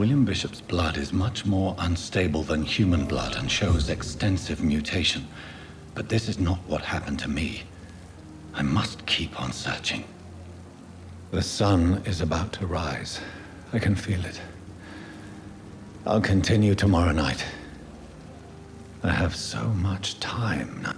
William Bishop's blood is much more unstable than human blood and shows extensive mutation. But this is not what happened to me. I must keep on searching. The sun is about to rise. I can feel it. I'll continue tomorrow night. I have so much time now.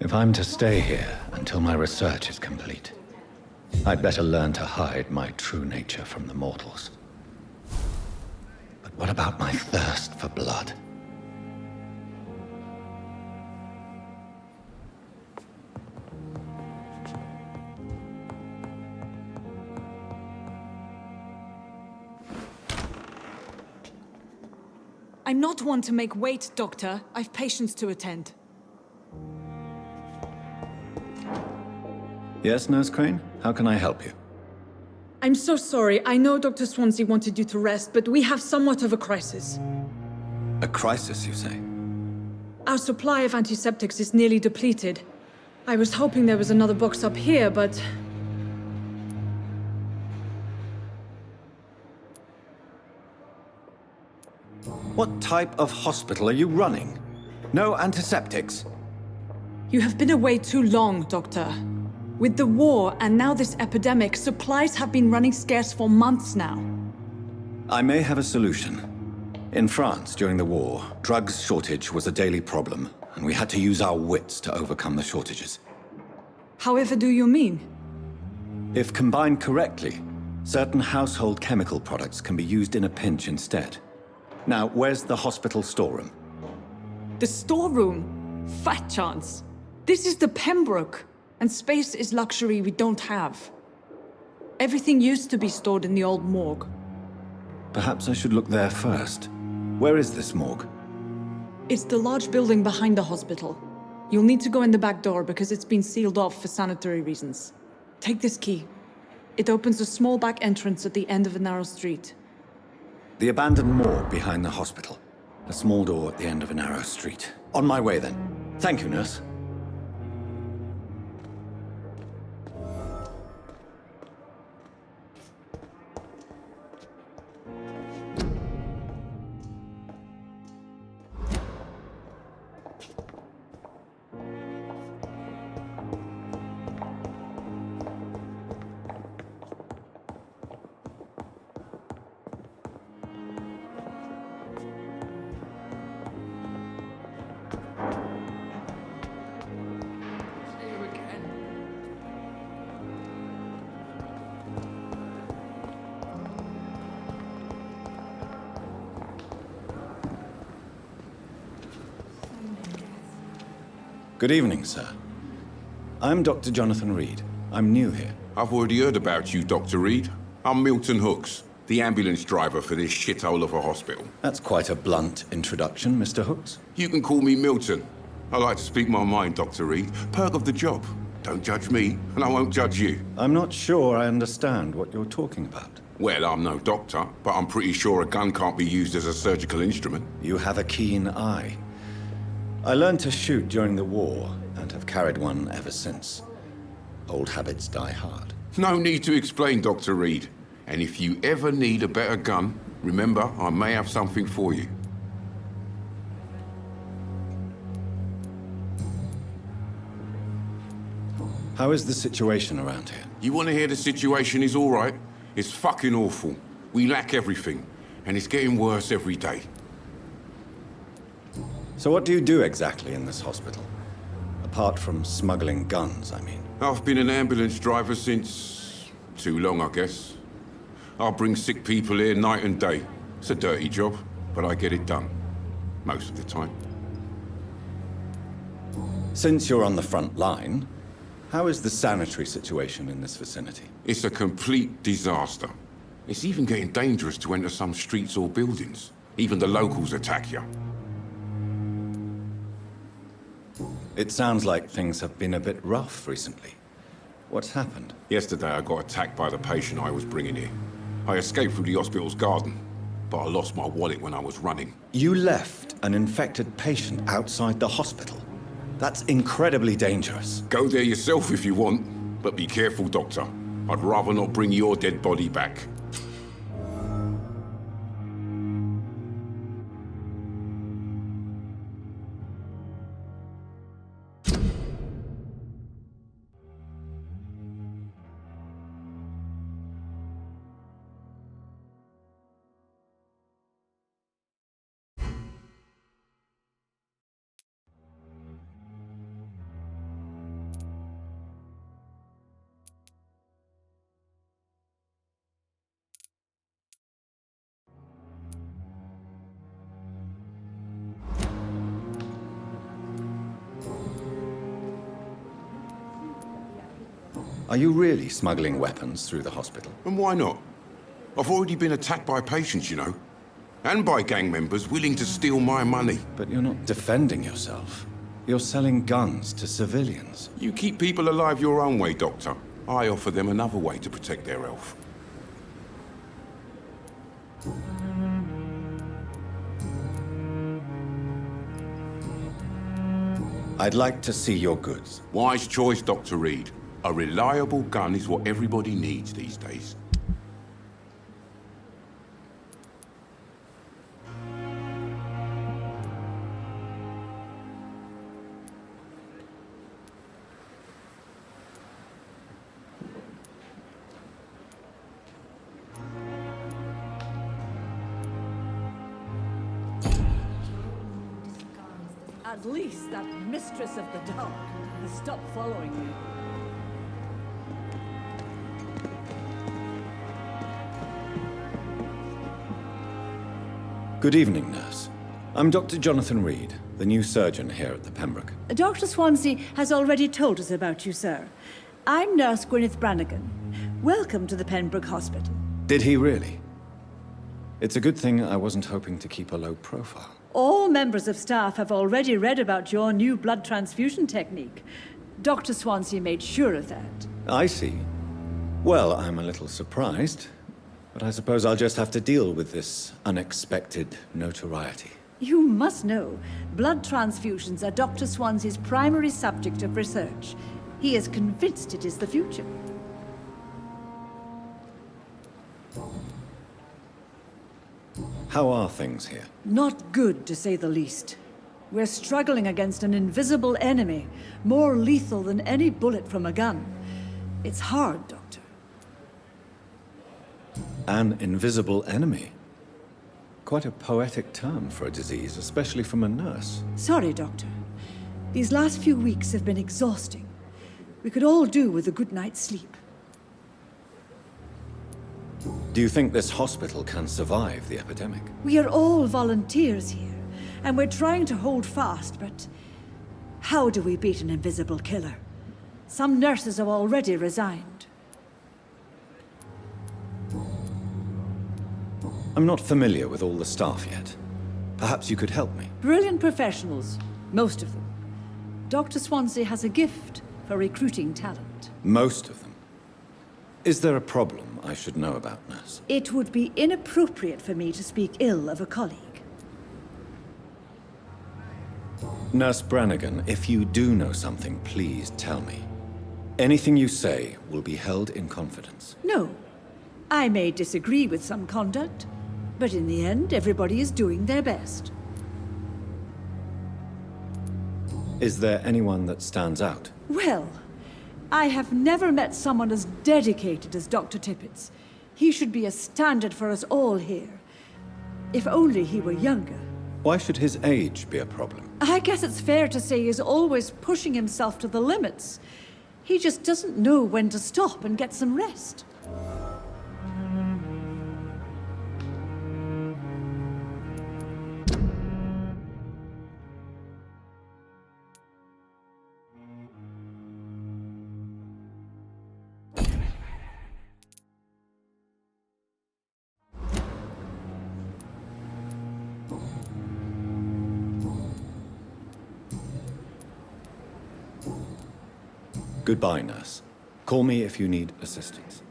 If I'm to stay here until my research is complete, I'd better learn to hide my true nature from the mortals. But what about my thirst for blood? I'm not one to make wait, Doctor. I've patients to attend. Yes, Nurse Crane? How can I help you? I'm so sorry. I know Dr. Swansea wanted you to rest, but we have somewhat of a crisis. A crisis, you say? Our supply of antiseptics is nearly depleted. I was hoping there was another box up here, but... What type of hospital are you running? No antiseptics? You have been away too long, Doctor. With the war and now this epidemic, supplies have been running scarce for months now. I may have a solution. In France, during the war, drugs shortage was a daily problem, and we had to use our wits to overcome the shortages. However do you mean? If combined correctly, certain household chemical products can be used in a pinch instead. Now, where's the hospital storeroom? The storeroom? Fat chance. This is the Pembroke, and space is luxury we don't have. Everything used to be stored in the old morgue. Perhaps I should look there first. Where is this morgue? It's the large building behind the hospital. You'll need to go in the back door because it's been sealed off for sanitary reasons. Take this key. It opens a small back entrance at the end of a narrow street. The abandoned morgue behind the hospital. A small door at the end of a narrow street. On my way, then. Thank you, nurse. Good evening, sir. I'm Dr. Jonathan Reid. I'm new here. I've already heard about you, Dr. Reid. I'm Milton Hooks, the ambulance driver for this shithole of a hospital. That's quite a blunt introduction, Mr. Hooks. You can call me Milton. I like to speak my mind, Dr. Reid. Perk of the job. Don't judge me, and I won't judge you. I'm not sure I understand what you're talking about. Well, I'm no doctor, but I'm pretty sure a gun can't be used as a surgical instrument. You have a keen eye. I learned to shoot during the war, and have carried one ever since. Old habits die hard. No need to explain, Dr. Reid. And if you ever need a better gun, remember, I may have something for you. How is the situation around here? You want to hear the situation is all right? It's fucking awful. We lack everything, and it's getting worse every day. So what do you do exactly in this hospital? Apart from smuggling guns, I mean. I've been an ambulance driver since... too long, I guess. I bring sick people here night and day. It's a dirty job, but I get it done. Most of the time. Since you're on the front line, how is the sanitary situation in this vicinity? It's a complete disaster. It's even getting dangerous to enter some streets or buildings. Even the locals attack you. It sounds like things have been a bit rough recently. What's happened? Yesterday I got attacked by the patient I was bringing here. I escaped through the hospital's garden, but I lost my wallet when I was running. You left an infected patient outside the hospital? That's incredibly dangerous. Go there yourself if you want, but be careful, Doctor. I'd rather not bring your dead body back. Are you really smuggling weapons through the hospital? And why not? I've already been attacked by patients, you know. And by gang members willing to steal my money. But you're not defending yourself. You're selling guns to civilians. You keep people alive your own way, Doctor. I offer them another way to protect their health. I'd like to see your goods. Wise choice, Dr. Reid. A reliable gun is what everybody needs these days. At least that mistress of the dark has stopped following you. Good evening, nurse. I'm Dr. Jonathan Reid, the new surgeon here at the Pembroke. Dr. Swansea has already told us about you, sir. I'm Nurse Gwyneth Brannigan. Welcome to the Pembroke Hospital. Did he really? It's a good thing I wasn't hoping to keep a low profile. All members of staff have already read about your new blood transfusion technique. Dr. Swansea made sure of that. I see. Well, I'm a little surprised, but I suppose I'll just have to deal with this unexpected notoriety. You must know, blood transfusions are Dr. Swansea's primary subject of research. He is convinced it is the future. How are things here? Not good, to say the least. We're struggling against an invisible enemy, more lethal than any bullet from a gun. It's hard, Doctor. An invisible enemy? Quite a poetic term for a disease, especially from a nurse. Sorry, Doctor. These last few weeks have been exhausting. We could all do with a good night's sleep. Do you think this hospital can survive the epidemic? We are all volunteers here, and we're trying to hold fast, but how do we beat an invisible killer? Some nurses have already resigned. I'm not familiar with all the staff yet. Perhaps you could help me. Brilliant professionals, most of them. Dr. Swansea has a gift for recruiting talent. Most of them. Is there a problem I should know about, nurse? It would be inappropriate for me to speak ill of a colleague. Nurse Brannigan, if you do know something, please tell me. Anything you say will be held in confidence. No. I may disagree with some conduct, but in the end, everybody is doing their best. Is there anyone that stands out? Well, I have never met someone as dedicated as Dr. Tippett's. He should be a standard for us all here. If only he were younger. Why should his age be a problem? I guess it's fair to say he's always pushing himself to the limits. He just doesn't know when to stop and get some rest. Goodbye, nurse. Call me if you need assistance.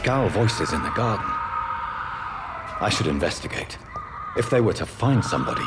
Skal voices in the garden. I should investigate. If they were to find somebody.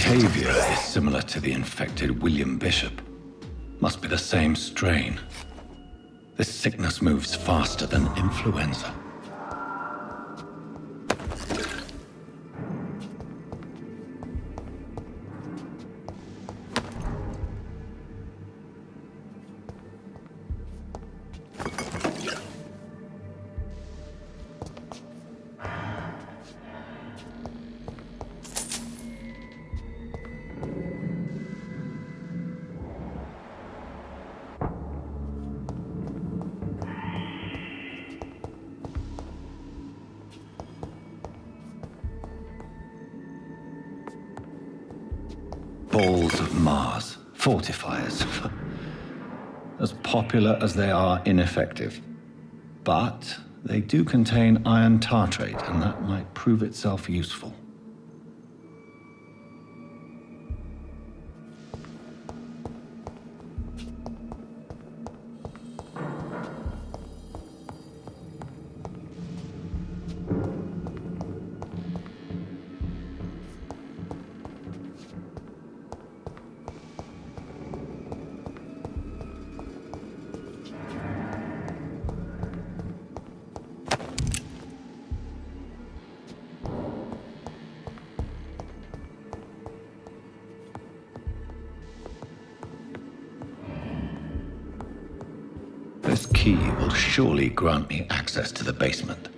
behavior is similar to the infected William Bishop. Must be the same strain. This sickness moves faster than influenza. Balls of Mars, fortifiers. As popular as they are ineffective. But they do contain iron tartrate, and that might prove itself useful. This key will surely grant me access to the basement.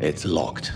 It's locked.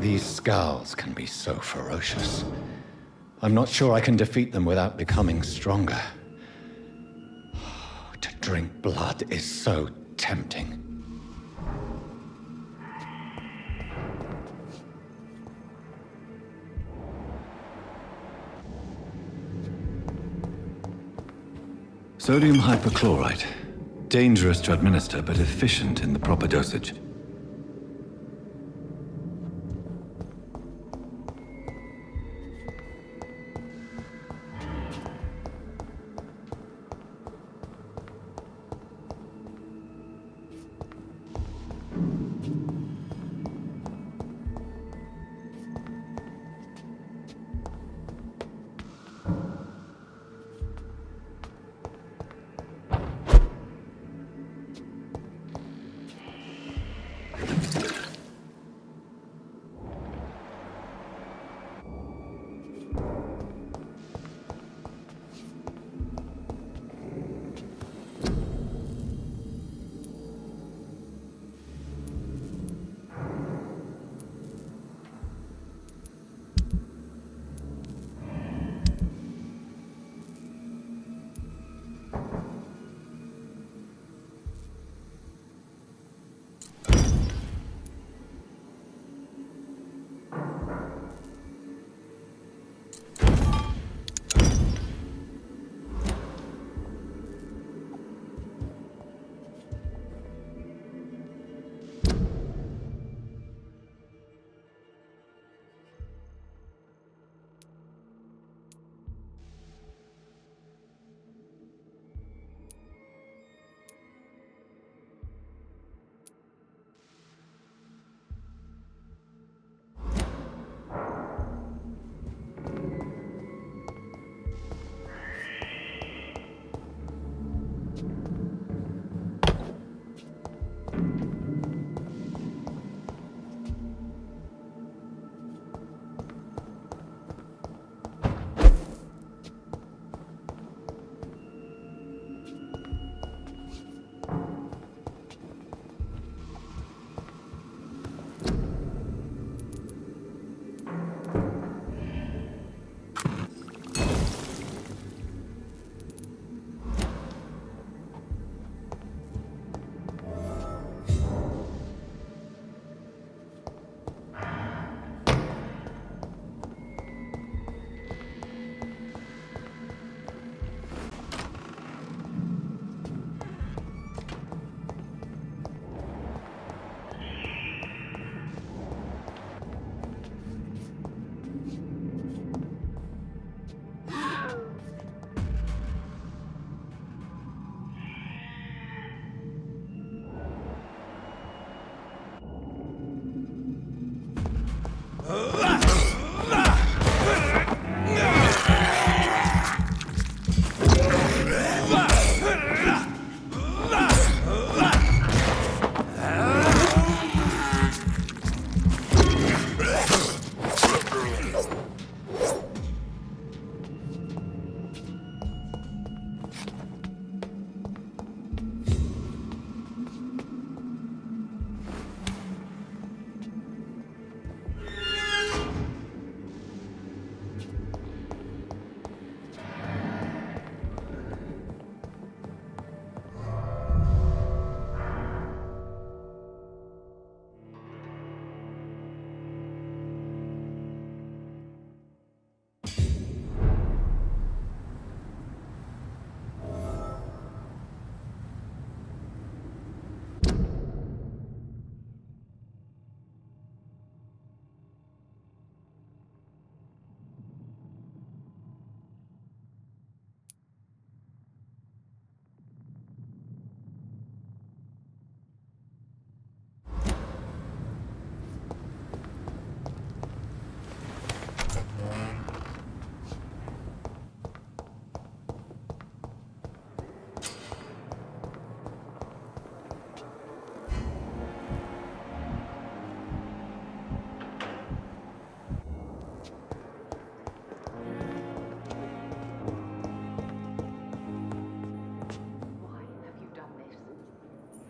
These skals can be so ferocious. I'm not sure I can defeat them without becoming stronger. To drink blood is so tempting. Sodium hypochlorite. Dangerous to administer, but efficient in the proper dosage.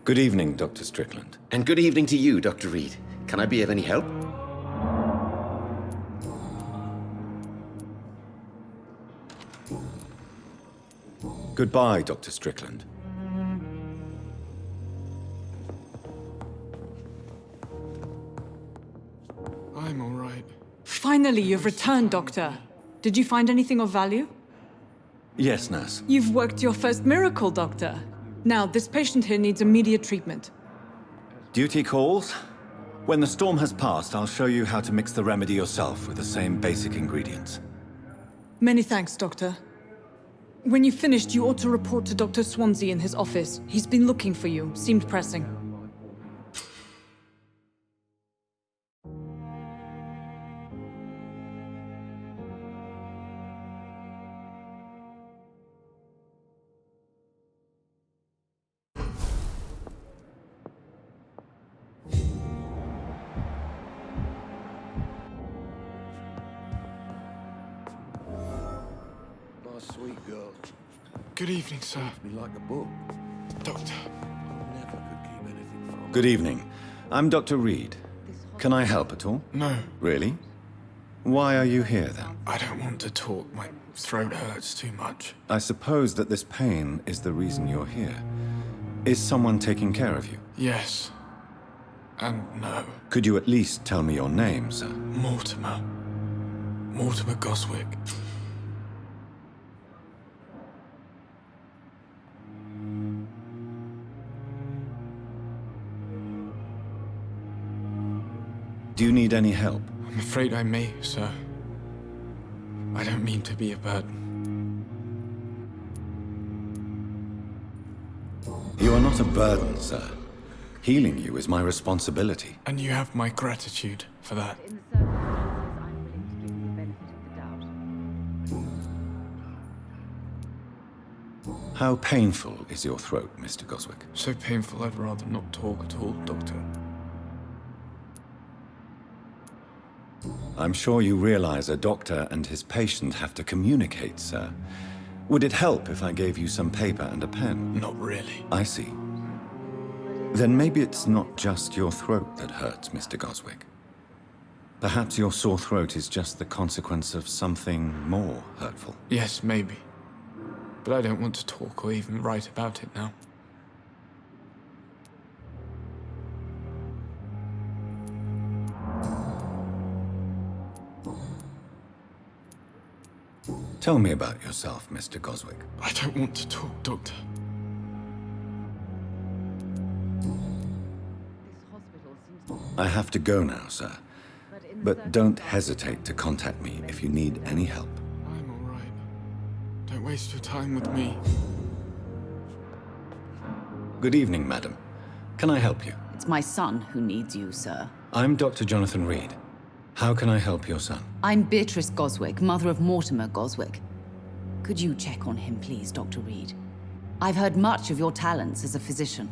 Good evening, Dr. Strickland. And good evening to you, Dr. Reid. Can I be of any help? Goodbye, Dr. Strickland. I'm all right. Finally, you've returned, Doctor. Did you find anything of value? Yes, nurse. You've worked your first miracle, Doctor. Now, this patient here needs immediate treatment. Duty calls. When the storm has passed, I'll show you how to mix the remedy yourself with the same basic ingredients. Many thanks, Doctor. When you've finished, you ought to report to Dr. Swansea in his office. He's been looking for you. Seemed pressing. Sweet girl. Good evening, sir. Me like a book. Doctor. Never could keep anything from. Good evening. I'm Dr. Reid. Can I help at all? No, Really? Why are you here, then? I don't want to talk. My throat hurts too much. I suppose that this pain is the reason you're here. Is someone taking care of you? Yes. And no. Could you at least tell me your name, sir? Mortimer. Mortimer Goswick. Do you need any help? I'm afraid I may, sir. I don't mean to be a burden. You are not a burden, sir. Healing you is my responsibility. And you have my gratitude for that. In the circumstances, I'm willing to give you the benefit of the doubt. How painful is your throat, Mr. Goswick? So painful I'd rather not talk at all, Doctor. I'm sure you realize a doctor and his patient have to communicate, sir. Would it help if I gave you some paper and a pen? Not really. I see. Then maybe it's not just your throat that hurts, Mr. Goswick. Perhaps your sore throat is just the consequence of something more hurtful. Yes, maybe. But I don't want to talk or even write about it now. Tell me about yourself, Mr. Goswick. I don't want to talk, Doctor. This hospital seems to... I have to go now, sir. But don't hesitate to contact me if you need any help. I'm all right. Don't waste your time with me. Good evening, madam. Can I help you? It's my son who needs you, sir. I'm Dr. Jonathan Reid. How can I help your son? I'm Beatrice Goswick, mother of Mortimer Goswick. Could you check on him, please, Dr. Reid? I've heard much of your talents as a physician.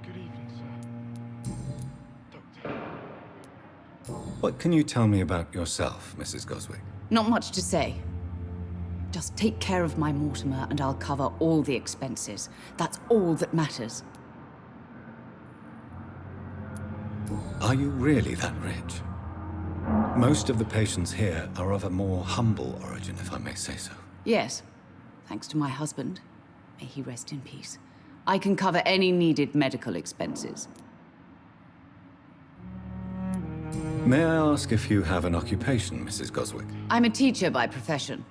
Good evening, sir. Doctor. What can you tell me about yourself, Mrs. Goswick? Not much to say. Just take care of my Mortimer and I'll cover all the expenses. That's all that matters. Are you really that rich? Most of the patients here are of a more humble origin, if I may say so. Yes, thanks to my husband. May he rest in peace. I can cover any needed medical expenses. May I ask if you have an occupation, Mrs. Goswick? I'm a teacher by profession.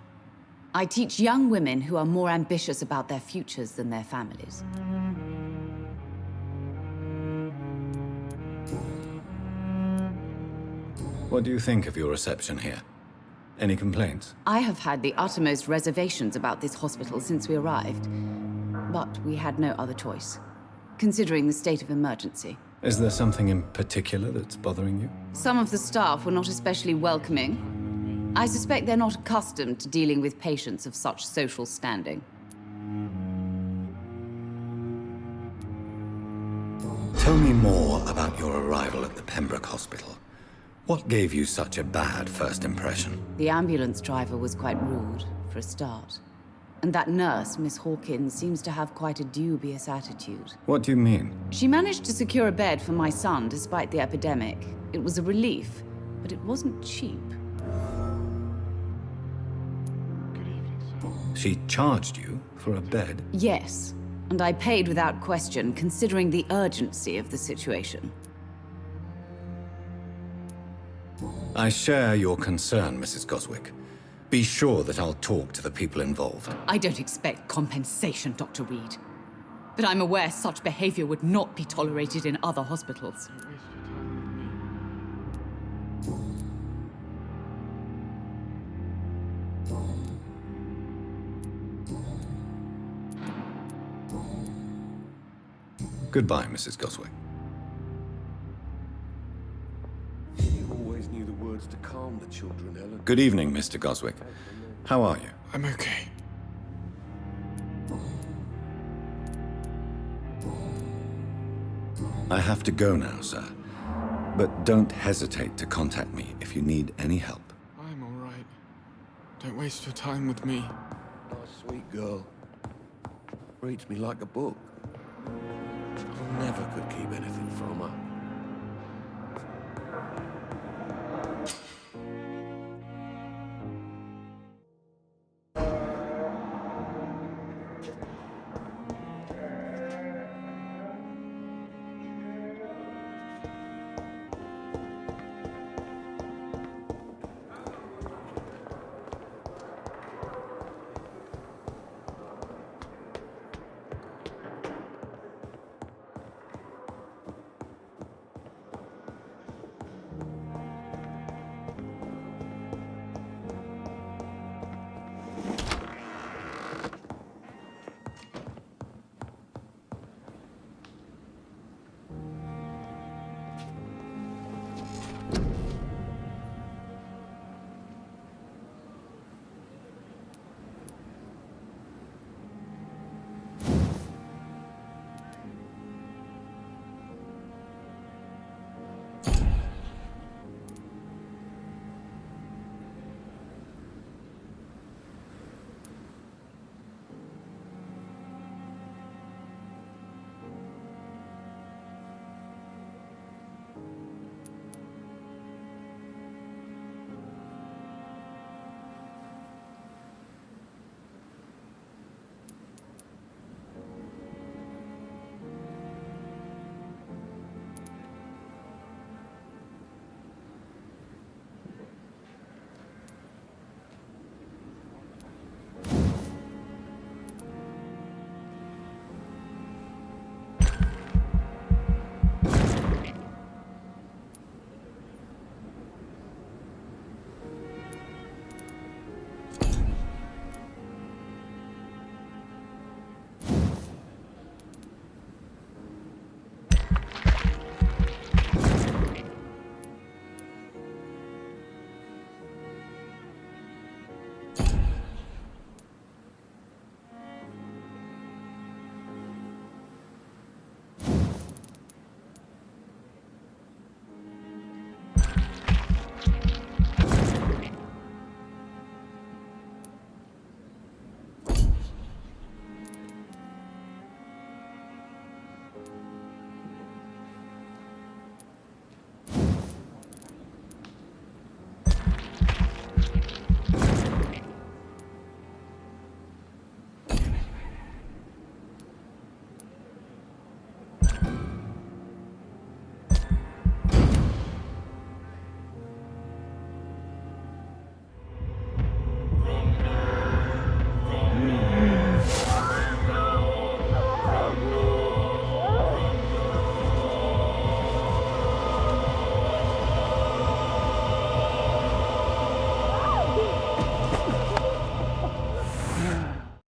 I teach young women who are more ambitious about their futures than their families. What do you think of your reception here? Any complaints? I have had the uttermost reservations about this hospital since we arrived. But we had no other choice, considering the state of emergency. Is there something in particular that's bothering you? Some of the staff were not especially welcoming. I suspect they're not accustomed to dealing with patients of such social standing. Tell me more about your arrival at the Pembroke Hospital. What gave you such a bad first impression? The ambulance driver was quite rude, for a start. And that nurse, Miss Hawkins, seems to have quite a dubious attitude. What do you mean? She managed to secure a bed for my son despite the epidemic. It was a relief, but it wasn't cheap. She charged you for a bed? Yes, and I paid without question, considering the urgency of the situation. I share your concern, Mrs. Goswick. Be sure that I'll talk to the people involved. I don't expect compensation, Dr. Reid. But I'm aware such behavior would not be tolerated in other hospitals. Goodbye, Mrs. Goswick. You always knew the words to calm the children, Ellen. Good evening, Mr. Goswick. How are you? I'm okay. I have to go now, sir. But don't hesitate to contact me if you need any help. I'm all right. Don't waste your time with me. Nice, sweet girl. Reads me like a book. I never could keep anything from her.